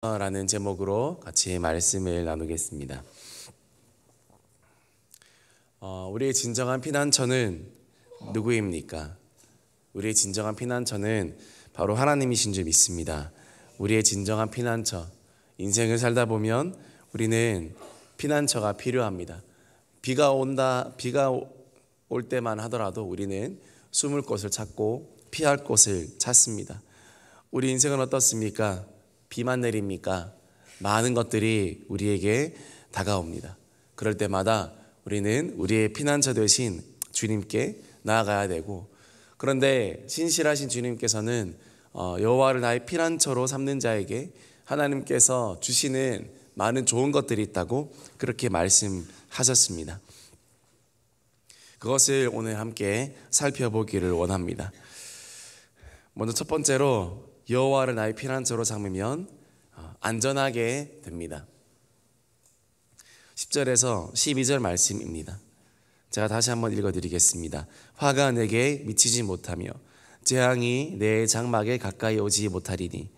라는 제목으로 같이 말씀을 나누겠습니다. 우리의 진정한 피난처는 누구입니까? 우리의 진정한 피난처는 바로 하나님이신 줄 믿습니다. 우리의 진정한 피난처, 인생을 살다 보면 우리는 피난처가 필요합니다. 비가 올 때만 하더라도 우리는 숨을 곳을 찾고 피할 곳을 찾습니다. 우리 인생은 어떻습니까? 비만 내립니까? 많은 것들이 우리에게 다가옵니다. 그럴 때마다 우리는 우리의 피난처 되신 주님께 나아가야 되고, 그런데 신실하신 주님께서는 여호와를 나의 피난처로 삼는 자에게 하나님께서 주시는 많은 좋은 것들이 있다고 그렇게 말씀하셨습니다. 그것을 오늘 함께 살펴보기를 원합니다. 먼저 첫 번째로, 여호와를 나의 피난처로 삼으면 안전하게 됩니다. 10절에서 12절 말씀입니다. 제가 다시 한번 읽어드리겠습니다. 화가 내게 미치지 못하며 재앙이 내 장막에 가까이 오지 못하리니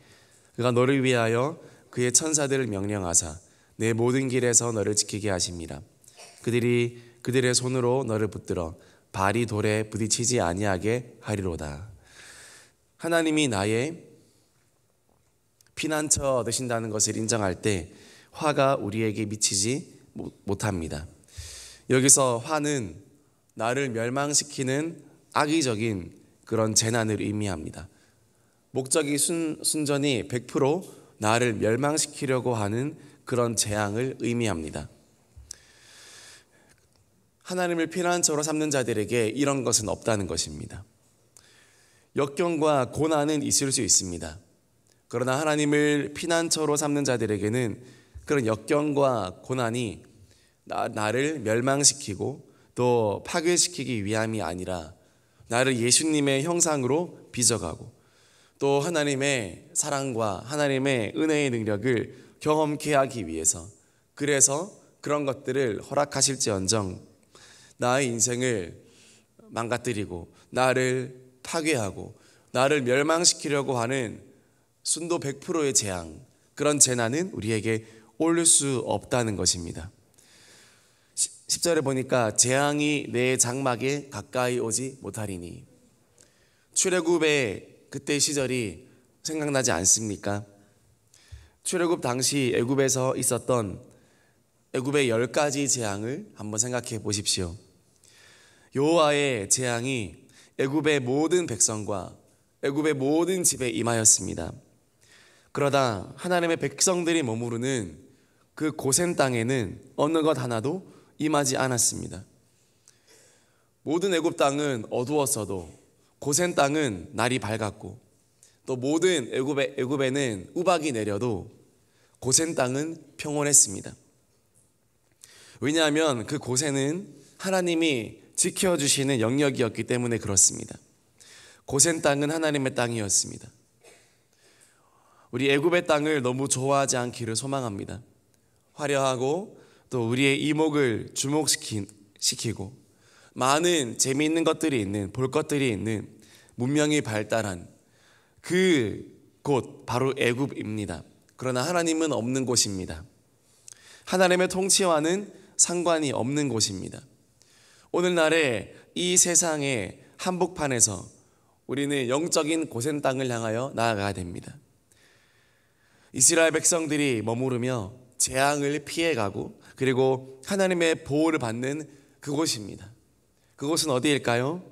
그가 너를 위하여 그의 천사들을 명령하사 내 모든 길에서 너를 지키게 하심이라. 그들이 그들의 손으로 너를 붙들어 발이 돌에 부딪히지 아니하게 하리로다. 하나님이 나의 피난처 되신다는 것을 인정할 때 화가 우리에게 미치지 못합니다. 여기서 화는 나를 멸망시키는 악의적인 그런 재난을 의미합니다. 목적이 순전히 100% 나를 멸망시키려고 하는 그런 재앙을 의미합니다. 하나님을 피난처로 삼는 자들에게 이런 것은 없다는 것입니다. 역경과 고난은 있을 수 있습니다. 그러나 하나님을 피난처로 삼는 자들에게는 그런 역경과 고난이 나를 멸망시키고 또 파괴시키기 위함이 아니라 나를 예수님의 형상으로 빚어가고 또 하나님의 사랑과 하나님의 은혜의 능력을 경험케 하기 위해서, 그래서 그런 것들을 허락하실지언정 나의 인생을 망가뜨리고 나를 파괴하고 나를 멸망시키려고 하는 순도 100%의 재앙, 그런 재난은 우리에게 올 수 없다는 것입니다. 10절에 보니까 재앙이 내 장막에 가까이 오지 못하리니, 출애굽의 그때 시절이 생각나지 않습니까? 출애굽 당시 애굽에서 있었던 애굽의 10가지 재앙을 한번 생각해 보십시오. 여호와의 재앙이 애굽의 모든 백성과 애굽의 모든 집에 임하였습니다. 그러다 하나님의 백성들이 머무르는 그 고센 땅에는 어느 것 하나도 임하지 않았습니다. 모든 애굽 땅은 어두웠어도 고센 땅은 날이 밝았고, 또 모든 애굽에는 우박이 내려도 고센 땅은 평온했습니다. 왜냐하면 그 고센은 하나님이 지켜주시는 영역이었기 때문에 그렇습니다. 고센 땅은 하나님의 땅이었습니다. 우리 애굽의 땅을 너무 좋아하지 않기를 소망합니다. 화려하고 또 우리의 이목을 주목시키고 많은 재미있는 것들이 있는, 볼 것들이 있는 문명이 발달한 그 곳 바로 애굽입니다. 그러나 하나님은 없는 곳입니다. 하나님의 통치와는 상관이 없는 곳입니다. 오늘날의 이 세상의 한복판에서 우리는 영적인 고센 땅을 향하여 나아가야 됩니다. 이스라엘 백성들이 머무르며 재앙을 피해가고 그리고 하나님의 보호를 받는 그곳입니다. 그곳은 어디일까요?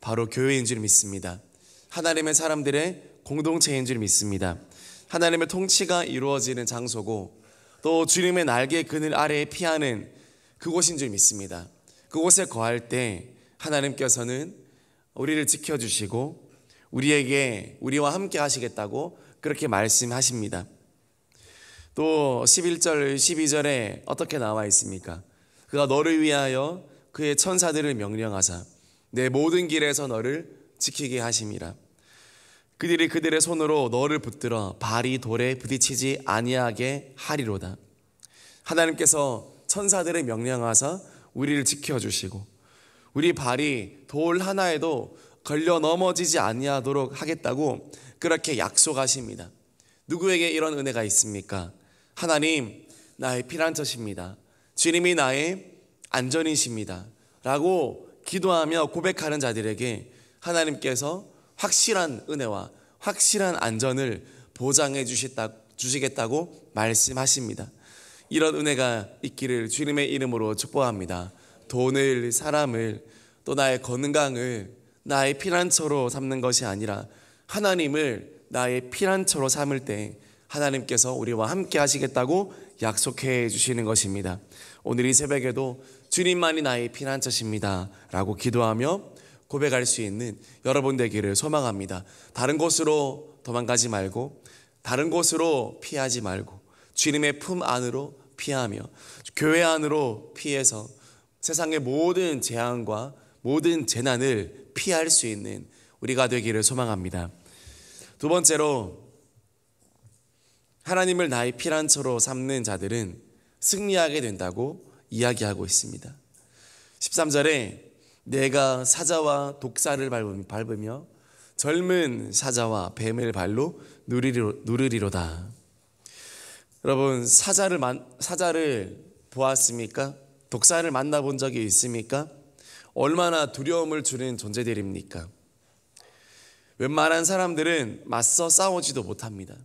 바로 교회인 줄 믿습니다. 하나님의 사람들의 공동체인 줄 믿습니다. 하나님의 통치가 이루어지는 장소고 또 주님의 날개 그늘 아래에 피하는 그곳인 줄 믿습니다. 그곳에 거할 때 하나님께서는 우리를 지켜주시고 우리와 함께 하시겠다고 그렇게 말씀하십니다. 또 11절 12절에 어떻게 나와 있습니까? 그가 너를 위하여 그의 천사들을 명령하사 내 모든 길에서 너를 지키게 하심이라. 그들이 그들의 손으로 너를 붙들어 발이 돌에 부딪히지 아니하게 하리로다. 하나님께서 천사들을 명령하사 우리를 지켜주시고 우리 발이 돌 하나에도 걸려 넘어지지 아니하도록 하겠다고 그렇게 약속하십니다. 누구에게 이런 은혜가 있습니까? 하나님, 나의 피난처십니다. 주님이 나의 안전이십니다. 라고 기도하며 고백하는 자들에게 하나님께서 확실한 은혜와 확실한 안전을 보장해 주시겠다고 말씀하십니다. 이런 은혜가 있기를 주님의 이름으로 축복합니다. 돈을, 사람을, 또 나의 건강을 나의 피난처로 삼는 것이 아니라 하나님을 나의 피난처로 삼을 때 하나님께서 우리와 함께 하시겠다고 약속해 주시는 것입니다. 오늘 이 새벽에도 주님만이 나의 피난처십니다 라고 기도하며 고백할 수 있는 여러분 되기를 소망합니다. 다른 곳으로 도망가지 말고, 다른 곳으로 피하지 말고, 주님의 품 안으로 피하며 교회 안으로 피해서 세상의 모든 재앙과 모든 재난을 피할 수 있는 우리가 되기를 소망합니다. 두 번째로, 하나님을 나의 피난처로 삼는 자들은 승리하게 된다고 이야기하고 있습니다. 13절에 내가 사자와 독사를 밟으며 젊은 사자와 뱀을 발로 누르리로다. 여러분, 사자를 보았습니까? 독사를 만나본 적이 있습니까? 얼마나 두려움을 주는 존재들입니까? 웬만한 사람들은 맞서 싸우지도 못합니다.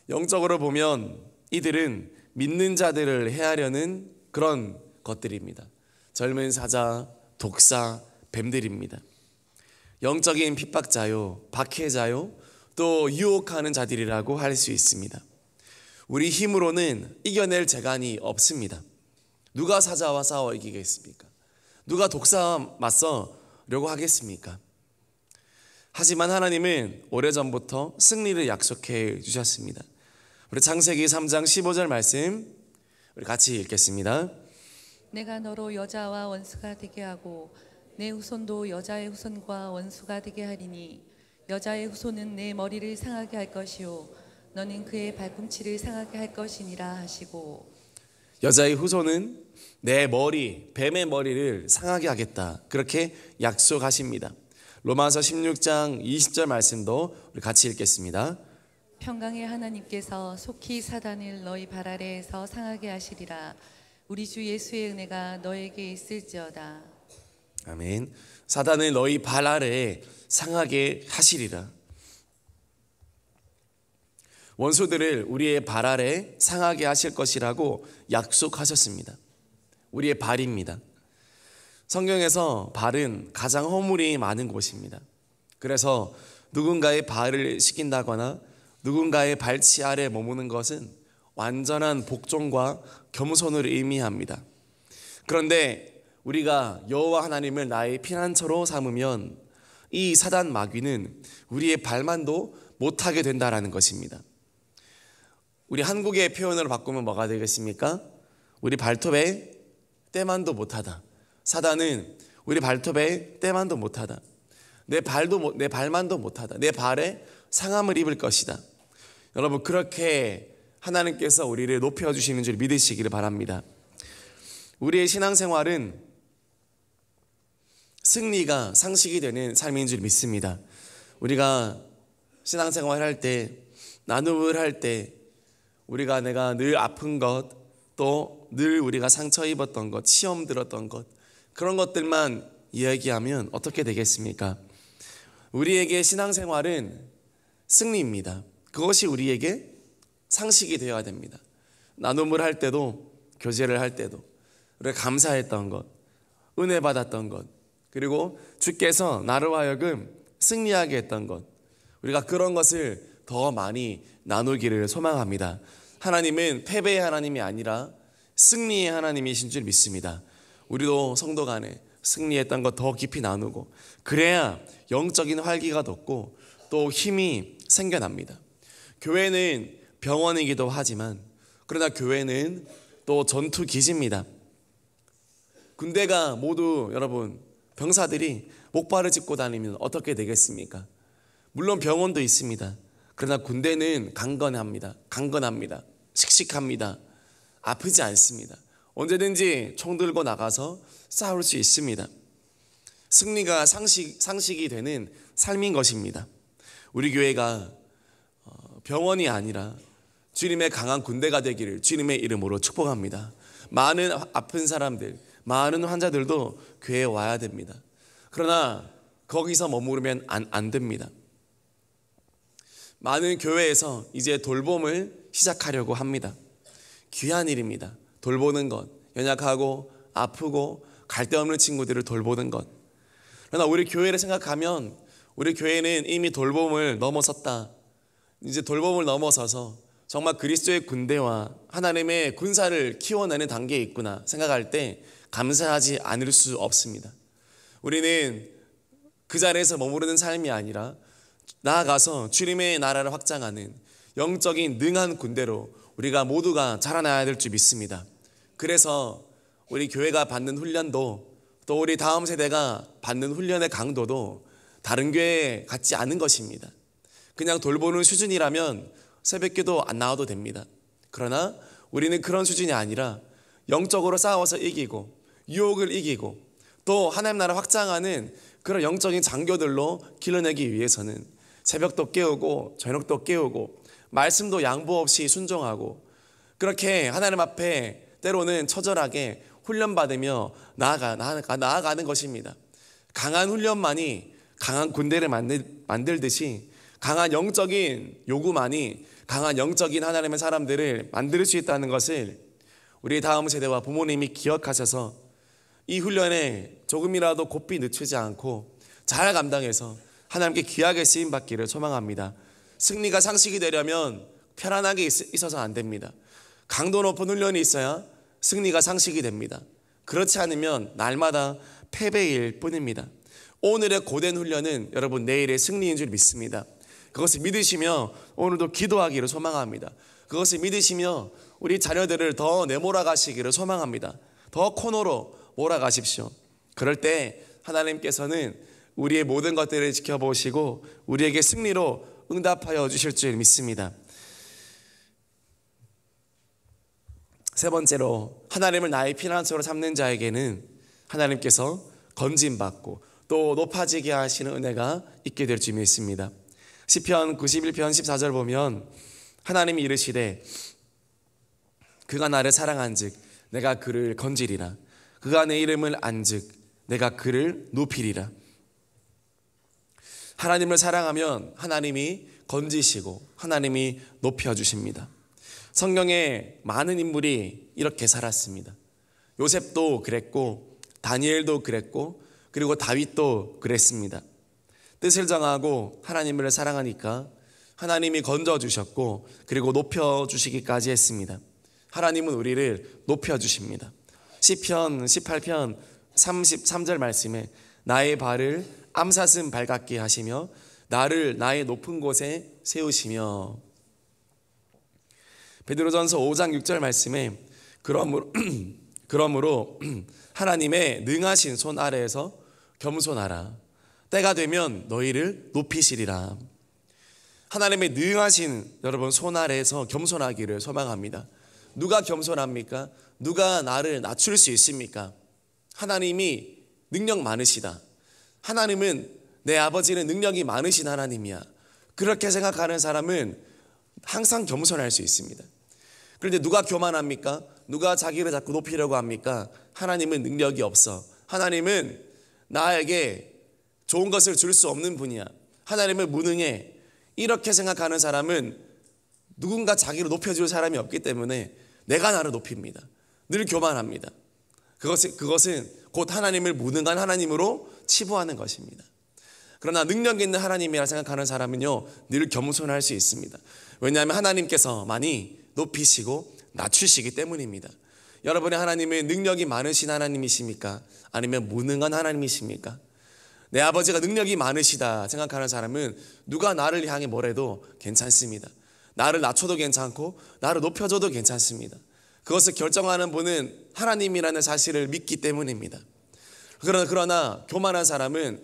영적으로 보면 이들은 믿는 자들을 해하려는 그런 것들입니다. 젊은 사자, 독사, 뱀들입니다. 영적인 핍박자요, 박해자요, 또 유혹하는 자들이라고 할 수 있습니다. 우리 힘으로는 이겨낼 재간이 없습니다. 누가 사자와 싸워 이기겠습니까? 누가 독사와 맞서려고 하겠습니까? 하지만 하나님은 오래전부터 승리를 약속해 주셨습니다. 우리 창세기 3장 15절 말씀 우리 같이 읽겠습니다. 내가 너로 여자와 원수가 되게 하고 내 후손도 여자의 후손과 원수가 되게 하리니 여자의 후손은 내 머리를 상하게 할 것이요 너는 그의 발꿈치를 상하게 할 것이니라 하시고, 여자의 후손은 내 머리, 뱀의 머리를 상하게 하겠다, 그렇게 약속하십니다. 로마서 16장 20절 말씀도 우리 같이 읽겠습니다. 평강의 하나님께서 속히 사단을 너희 발 아래에서 상하게 하시리라. 우리 주 예수의 은혜가 너에게 있을지어다. 아멘. 사단을 너희 발 아래에 상하게 하시리라. 원수들을 우리의 발 아래 상하게 하실 것이라고 약속하셨습니다. 우리의 발입니다. 성경에서 발은 가장 허물이 많은 곳입니다. 그래서 누군가의 발을 시킨다거나 누군가의 발치 아래 머무는 것은 완전한 복종과 겸손을 의미합니다. 그런데 우리가 여호와 하나님을 나의 피난처로 삼으면 이 사단 마귀는 우리의 발만도 못하게 된다라는 것입니다. 우리 한국의 표현으로 바꾸면 뭐가 되겠습니까? 우리 발톱에 때만도 못하다. 사단은 우리 발톱에 때만도 못하다. 내 발만도 못하다. 내 발에 상함을 입을 것이다. 여러분, 그렇게 하나님께서 우리를 높여주시는 줄 믿으시기를 바랍니다. 우리의 신앙생활은 승리가 상식이 되는 삶인 줄 믿습니다. 우리가 신앙생활 할 때, 나눔을 할 때, 내가 늘 아픈 것, 또 늘 우리가 상처 입었던 것, 시험 들었던 것, 그런 것들만 이야기하면 어떻게 되겠습니까? 우리에게 신앙생활은 승리입니다. 그것이 우리에게 상식이 되어야 됩니다. 나눔을 할 때도, 교제를 할 때도 우리가 감사했던 것, 은혜 받았던 것, 그리고 주께서 나로 하여금 승리하게 했던 것, 우리가 그런 것을 더 많이 나누기를 소망합니다. 하나님은 패배의 하나님이 아니라 승리의 하나님이신 줄 믿습니다. 우리도 성도 간에 승리했던 것 더 깊이 나누고, 그래야 영적인 활기가 돋고 또 힘이 생겨납니다. 교회는 병원이기도 하지만, 그러나 교회는 또 전투 기지입니다. 군대가 모두, 여러분, 병사들이 목발을 짚고 다니면 어떻게 되겠습니까? 물론 병원도 있습니다. 그러나 군대는 강건합니다. 씩씩합니다. 아프지 않습니다. 언제든지 총 들고 나가서 싸울 수 있습니다. 승리가 상식이 되는 삶인 것입니다. 우리 교회가 병원이 아니라 주님의 강한 군대가 되기를 주님의 이름으로 축복합니다. 많은 아픈 사람들, 많은 환자들도 교회에 와야 됩니다. 그러나 거기서 머무르면 안 됩니다. 많은 교회에서 이제 돌봄을 시작하려고 합니다. 귀한 일입니다. 돌보는 것, 연약하고 아프고 갈 데 없는 친구들을 돌보는 것. 그러나 우리 교회를 생각하면 우리 교회는 이미 돌봄을 넘어섰다. 이제 돌봄을 넘어서서 정말 그리스도의 군대와 하나님의 군사를 키워내는 단계에 있구나 생각할 때 감사하지 않을 수 없습니다. 우리는 그 자리에서 머무르는 삶이 아니라 나아가서 주님의 나라를 확장하는 영적인 능한 군대로 우리가 모두가 자라나야 될 줄 믿습니다. 그래서 우리 교회가 받는 훈련도 또 우리 다음 세대가 받는 훈련의 강도도 다른 교회에 같지 않은 것입니다. 그냥 돌보는 수준이라면 새벽기도 안 나와도 됩니다. 그러나 우리는 그런 수준이 아니라 영적으로 싸워서 이기고 유혹을 이기고 또 하나님 나라 확장하는 그런 영적인 장교들로 길러내기 위해서는 새벽도 깨우고 저녁도 깨우고 말씀도 양보 없이 순종하고 그렇게 하나님 앞에 때로는 처절하게 훈련받으며 나아가는 것입니다. 강한 훈련만이 강한 군대를 만들듯이 강한 영적인 요구만이 강한 영적인 하나님의 사람들을 만들 수 있다는 것을 우리 다음 세대와 부모님이 기억하셔서 이 훈련에 조금이라도 고삐 늦추지 않고 잘 감당해서 하나님께 귀하게 쓰임받기를 소망합니다. 승리가 상식이 되려면 편안하게 있어서 안 됩니다. 강도 높은 훈련이 있어야 승리가 상식이 됩니다. 그렇지 않으면 날마다 패배일 뿐입니다. 오늘의 고된 훈련은 여러분 내일의 승리인 줄 믿습니다. 그것을 믿으시며 오늘도 기도하기를 소망합니다. 그것을 믿으시며 우리 자녀들을 더 내몰아가시기를 소망합니다. 더 코너로 몰아가십시오. 그럴 때 하나님께서는 우리의 모든 것들을 지켜보시고 우리에게 승리로 응답하여 주실 줄 믿습니다. 세 번째로 하나님을 나의 피난처로 삼는 자에게는 하나님께서 건짐받고 또 높아지게 하시는 은혜가 있게 될 줄 믿습니다. 시편 91편 14절 보면 하나님이 이르시되 그가 나를 사랑한즉 내가 그를 건지리라. 그가 내 이름을 안즉 내가 그를 높이리라. 하나님을 사랑하면 하나님이 건지시고 하나님이 높여주십니다. 성경에 많은 인물이 이렇게 살았습니다. 요셉도 그랬고 다니엘도 그랬고 그리고 다윗도 그랬습니다. 뜻을 정하고 하나님을 사랑하니까 하나님이 건져주셨고 그리고 높여주시기까지 했습니다. 하나님은 우리를 높여주십니다. 시편 18편 33절 말씀에 나의 발을 암사슴 발같게 하시며 나를 나의 높은 곳에 세우시며 베드로전서 5장 6절 말씀에 그러므로 하나님의 능하신 손 아래에서 겸손하라. 때가 되면 너희를 높이시리라. 하나님의 능하신 여러분 손 아래에서 겸손하기를 소망합니다. 누가 겸손합니까? 누가 나를 낮출 수 있습니까? 하나님이 능력 많으시다. 하나님은 내 아버지는 능력이 많으신 하나님이야. 그렇게 생각하는 사람은 항상 겸손할 수 있습니다. 그런데 누가 교만합니까? 누가 자기를 자꾸 높이려고 합니까? 하나님은 능력이 없어. 하나님은 나에게 좋은 것을 줄 수 없는 분이야. 하나님은 무능해. 이렇게 생각하는 사람은 누군가 자기를 높여줄 사람이 없기 때문에 내가 나를 높입니다. 늘 교만합니다. 그것은 곧 하나님을 무능한 하나님으로 치부하는 것입니다. 그러나 능력 있는 하나님이라 생각하는 사람은요 늘 겸손할 수 있습니다. 왜냐하면 하나님께서 많이 높이시고 낮추시기 때문입니다. 여러분의 하나님은 능력이 많으신 하나님이십니까? 아니면 무능한 하나님이십니까? 내 아버지가 능력이 많으시다 생각하는 사람은 누가 나를 향해 뭐래도 괜찮습니다. 나를 낮춰도 괜찮고 나를 높여줘도 괜찮습니다. 그것을 결정하는 분은 하나님이라는 사실을 믿기 때문입니다. 그러나 교만한 사람은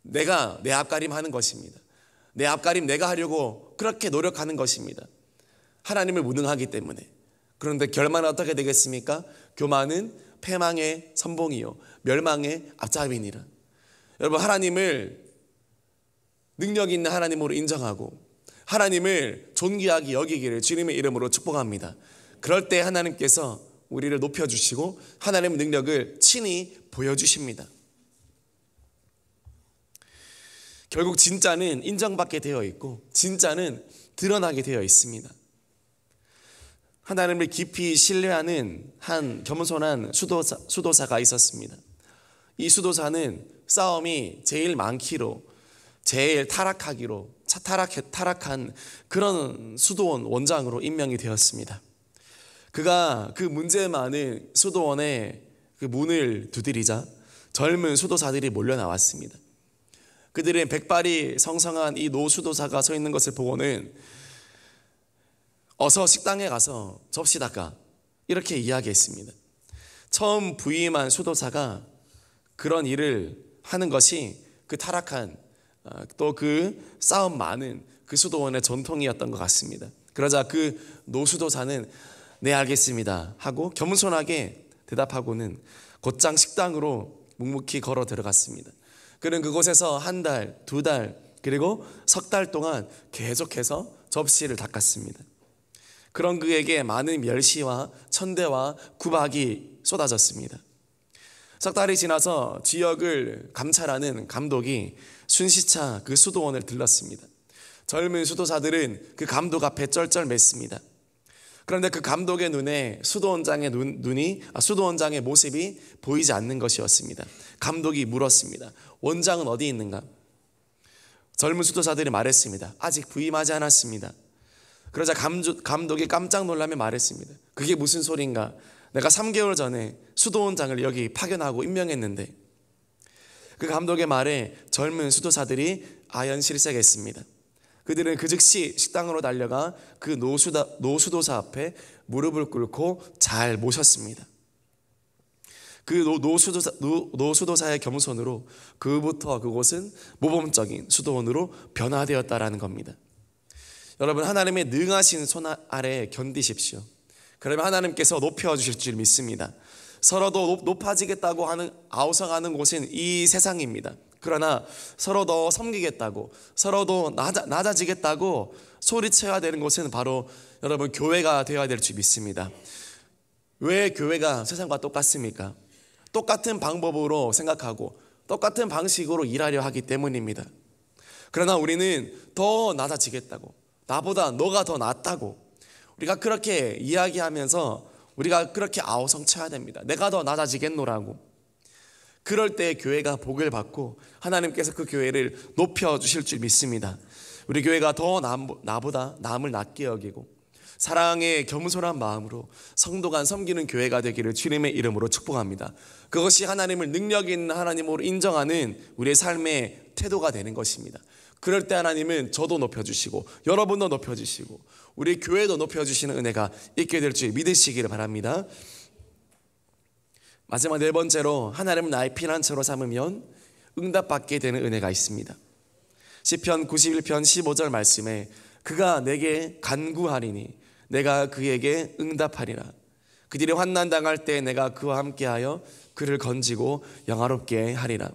내가 내 앞가림 하는 것입니다. 내 앞가림 내가 하려고 그렇게 노력하는 것입니다. 하나님을 무능하기 때문에. 그런데 결말은 어떻게 되겠습니까? 교만은 패망의 선봉이요 멸망의 앞잡이니라. 여러분 하나님을 능력 있는 하나님으로 인정하고 하나님을 존귀하게 여기기를 주님의 이름으로 축복합니다. 그럴 때 하나님께서 우리를 높여주시고 하나님의 능력을 친히 보여주십니다. 결국 진짜는 인정받게 되어 있고 진짜는 드러나게 되어 있습니다. 하나님을 깊이 신뢰하는 한 겸손한 수도사가 있었습니다. 이 수도사는 싸움이 제일 많기로, 제일 타락한 그런 수도원 원장으로 임명이 되었습니다. 그가 그 문제 많은 수도원의 그 문을 두드리자 젊은 수도사들이 몰려 나왔습니다. 그들은 백발이 성성한 이 노수도사가 서 있는 것을 보고는 어서 식당에 가서 접시 닦아, 이렇게 이야기했습니다. 처음 부임한 수도사가 그런 일을 하는 것이 그 타락한 또 그 싸움 많은 그 수도원의 전통이었던 것 같습니다. 그러자 그 노수도사는 네, 알겠습니다 하고 겸손하게 대답하고는 곧장 식당으로 묵묵히 걸어 들어갔습니다. 그는 그곳에서 한 달, 두 달, 그리고 석 달 동안 계속해서 접시를 닦았습니다. 그런 그에게 많은 멸시와 천대와 구박이 쏟아졌습니다. 석 달이 지나서 지역을 감찰하는 감독이 순시차 그 수도원을 들렀습니다. 젊은 수도사들은 그 감독 앞에 쩔쩔맸습니다. 그런데 그 감독의 눈에 수도원장의 수도원장의 모습이 보이지 않는 것이었습니다. 감독이 물었습니다. 원장은 어디 있는가? 젊은 수도사들이 말했습니다. 아직 부임하지 않았습니다. 그러자 감독이 깜짝 놀라며 말했습니다. 그게 무슨 소린가? 내가 3개월 전에 수도원장을 여기 파견하고 임명했는데. 그 감독의 말에 젊은 수도사들이 아연실색했습니다. 그들은 그 즉시 식당으로 달려가 그 노수도사 앞에 무릎을 꿇고 잘 모셨습니다. 그 노수도사의 겸손으로 그부터 그곳은 모범적인 수도원으로 변화되었다라는 겁니다. 여러분, 하나님의 능하신 손 아래 견디십시오. 그러면 하나님께서 높여주실 줄 믿습니다. 서로 높아지겠다고 하는 아우성하는 곳은 이 세상입니다. 그러나 서로 더 섬기겠다고, 서로 더 낮아지겠다고 소리쳐야 되는 곳은 바로 여러분 교회가 되어야 될 줄 믿습니다. 왜 교회가 세상과 똑같습니까? 똑같은 방법으로 생각하고 똑같은 방식으로 일하려 하기 때문입니다. 그러나 우리는 더 낮아지겠다고, 나보다 너가 더 낫다고 우리가 그렇게 이야기하면서 우리가 그렇게 아우성쳐야 됩니다. 내가 더 낮아지겠노라고. 그럴 때 교회가 복을 받고 하나님께서 그 교회를 높여주실 줄 믿습니다. 우리 교회가 더 나보다 남을 낮게 여기고 사랑의 겸손한 마음으로 성도 간 섬기는 교회가 되기를 주님의 이름으로 축복합니다. 그것이 하나님을 능력 있는 하나님으로 인정하는 우리의 삶의 태도가 되는 것입니다. 그럴 때 하나님은 저도 높여주시고 여러분도 높여주시고 우리 교회도 높여주시는 은혜가 있게 될 줄 믿으시기를 바랍니다. 마지막 네 번째로, 하나님은 나의 피난처로 삼으면 응답받게 되는 은혜가 있습니다. 시편 91편 15절 말씀에 그가 내게 간구하리니 내가 그에게 응답하리라. 그들이 환난 당할 때 내가 그와 함께하여 그를 건지고 영화롭게 하리라.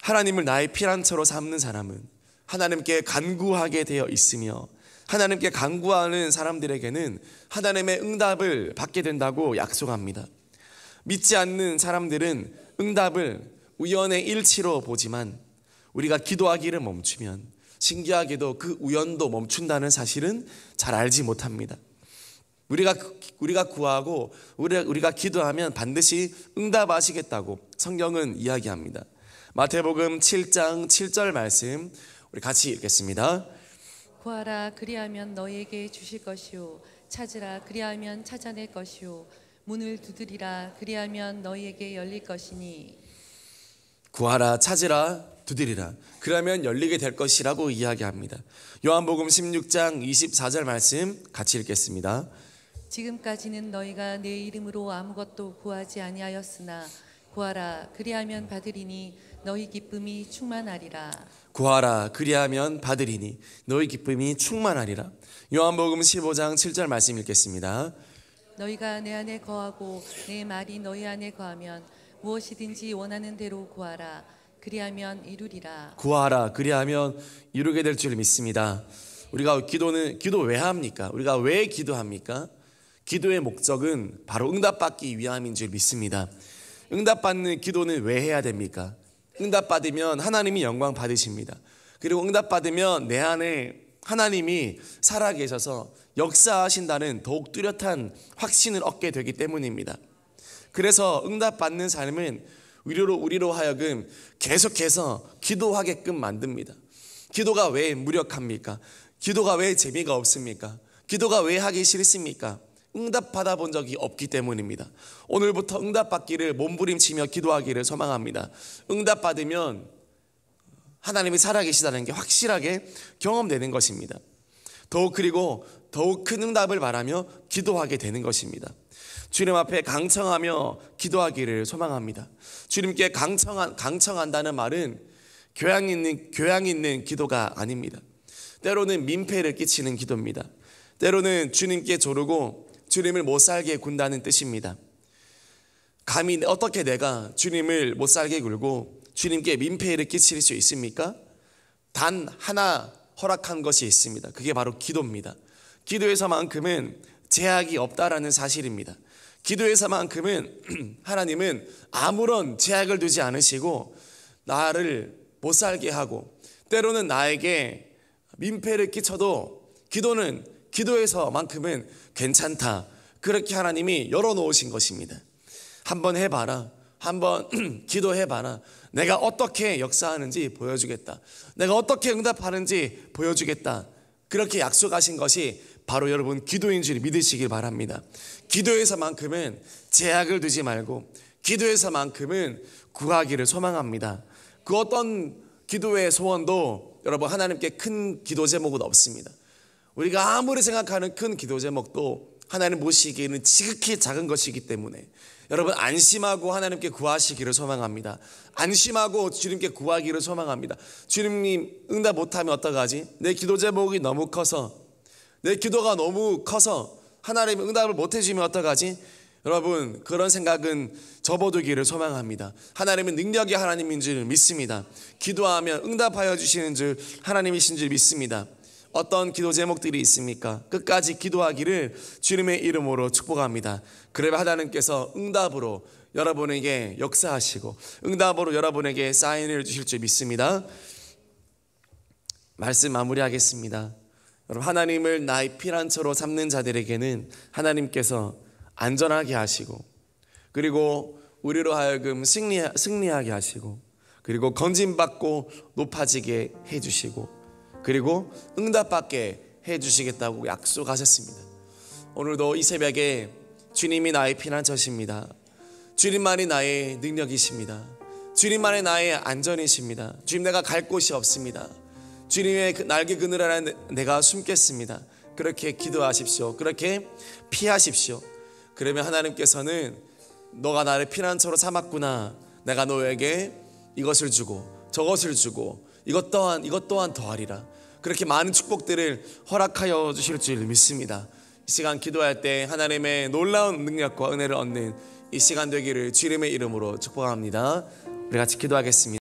하나님을 나의 피난처로 삼는 사람은 하나님께 간구하게 되어 있으며 하나님께 간구하는 사람들에게는 하나님의 응답을 받게 된다고 약속합니다. 믿지 않는 사람들은 응답을 우연의 일치로 보지만 우리가 기도하기를 멈추면 신기하게도 그 우연도 멈춘다는 사실은 잘 알지 못합니다. 우리가 구하고 우리가 기도하면 반드시 응답하시겠다고 성경은 이야기합니다. 마태복음 7장 7절 말씀 우리 같이 읽겠습니다. 구하라 그리하면 너희에게 주실 것이요 찾으라 그리하면 찾아낼 것이요 문을 두드리라 그리하면 너희에게 열릴 것이니. 구하라 찾으라 두드리라 그러면 열리게 될 것이라고 이야기합니다. 요한복음 16장 24절 말씀 같이 읽겠습니다. 지금까지는 너희가 내 이름으로 아무것도 구하지 아니하였으나 구하라 그리하면 받으리니 너희 기쁨이 충만하리라. 구하라 그리하면 받으리니 너희 기쁨이 충만하리라. 요한복음 15장 7절 말씀 읽겠습니다. 너희가 내 안에 거하고 내 말이 너희 안에 거하면 무엇이든지 원하는 대로 구하라 그리하면 이루리라. 구하라. 그리하면 이루게 될 줄 믿습니다. 우리가 기도 왜 합니까? 우리가 왜 기도합니까? 기도의 목적은 바로 응답받기 위함인 줄 믿습니다. 응답받는 기도는 왜 해야 됩니까? 응답받으면 하나님이 영광 받으십니다. 그리고 응답받으면 내 안에 하나님이 살아계셔서 역사하신다는 더욱 뚜렷한 확신을 얻게 되기 때문입니다. 그래서 응답받는 삶은 우리로 하여금 계속해서 기도하게끔 만듭니다. 기도가 왜 무력합니까? 기도가 왜 재미가 없습니까? 기도가 왜 하기 싫습니까? 응답받아 본 적이 없기 때문입니다. 오늘부터 응답받기를 몸부림치며 기도하기를 소망합니다. 응답받으면 하나님이 살아계시다는 게 확실하게 경험되는 것입니다. 그리고 더욱 큰 응답을 바라며 기도하게 되는 것입니다. 주님 앞에 강청하며 기도하기를 소망합니다. 주님께 강청한다는 말은 교양 있는 기도가 아닙니다. 때로는 민폐를 끼치는 기도입니다. 때로는 주님께 조르고 주님을 못 살게 군다는 뜻입니다. 감히 어떻게 내가 주님을 못 살게 굴고 주님께 민폐를 끼칠 수 있습니까? 단 하나 허락한 것이 있습니다. 그게 바로 기도입니다. 기도에서만큼은 제약이 없다라는 사실입니다. 기도에서만큼은 하나님은 아무런 제약을 두지 않으시고 나를 못 살게 하고 때로는 나에게 민폐를 끼쳐도 기도에서만큼은 괜찮다. 그렇게 하나님이 열어놓으신 것입니다. 한번 해봐라. 한번 기도해봐라. 내가 어떻게 역사하는지 보여주겠다. 내가 어떻게 응답하는지 보여주겠다. 그렇게 약속하신 것이 바로 여러분 기도인 줄 믿으시길 바랍니다. 기도에서만큼은 제약을 두지 말고 기도에서만큼은 구하기를 소망합니다. 그 어떤 기도의 소원도 여러분 하나님께 큰 기도 제목은 없습니다. 우리가 아무리 생각하는 큰 기도 제목도 하나님 보시기에는 지극히 작은 것이기 때문에 여러분 안심하고 하나님께 구하시기를 소망합니다. 안심하고 주님께 구하기를 소망합니다. 주님님 응답 못하면 어떡하지? 내 기도 제목이 너무 커서 내 기도가 너무 커서 하나님 응답을 못해주면 어떡하지? 여러분 그런 생각은 접어두기를 소망합니다. 하나님은 능력의 하나님인 줄 믿습니다. 기도하면 응답하여 주시는 줄 하나님이신 줄 믿습니다. 어떤 기도 제목들이 있습니까? 끝까지 기도하기를 주님의 이름으로 축복합니다. 그러면 하나님께서 응답으로 여러분에게 역사하시고 응답으로 여러분에게 사인을 주실 줄 믿습니다. 말씀 마무리하겠습니다. 여러분 하나님을 나의 피난처로 삼는 자들에게는 하나님께서 안전하게 하시고 그리고 우리로 하여금 승리하게 하시고 그리고 건진받고 높아지게 해주시고 그리고 응답받게 해주시겠다고 약속하셨습니다. 오늘도 이 새벽에 주님이 나의 피난처십니다. 주님만이 나의 능력이십니다. 주님만이 나의 안전이십니다. 주님 내가 갈 곳이 없습니다. 주님의 날개 그늘 아래 내가 숨겠습니다. 그렇게 기도하십시오. 그렇게 피하십시오. 그러면 하나님께서는 너가 나를 피난처로 삼았구나. 내가 너에게 이것을 주고 저것을 주고 이것 또한 더하리라. 그렇게 많은 축복들을 허락하여 주실 줄 믿습니다. 이 시간 기도할 때 하나님의 놀라운 능력과 은혜를 얻는 이 시간 되기를 주님의 이름으로 축복합니다. 우리 같이 기도하겠습니다.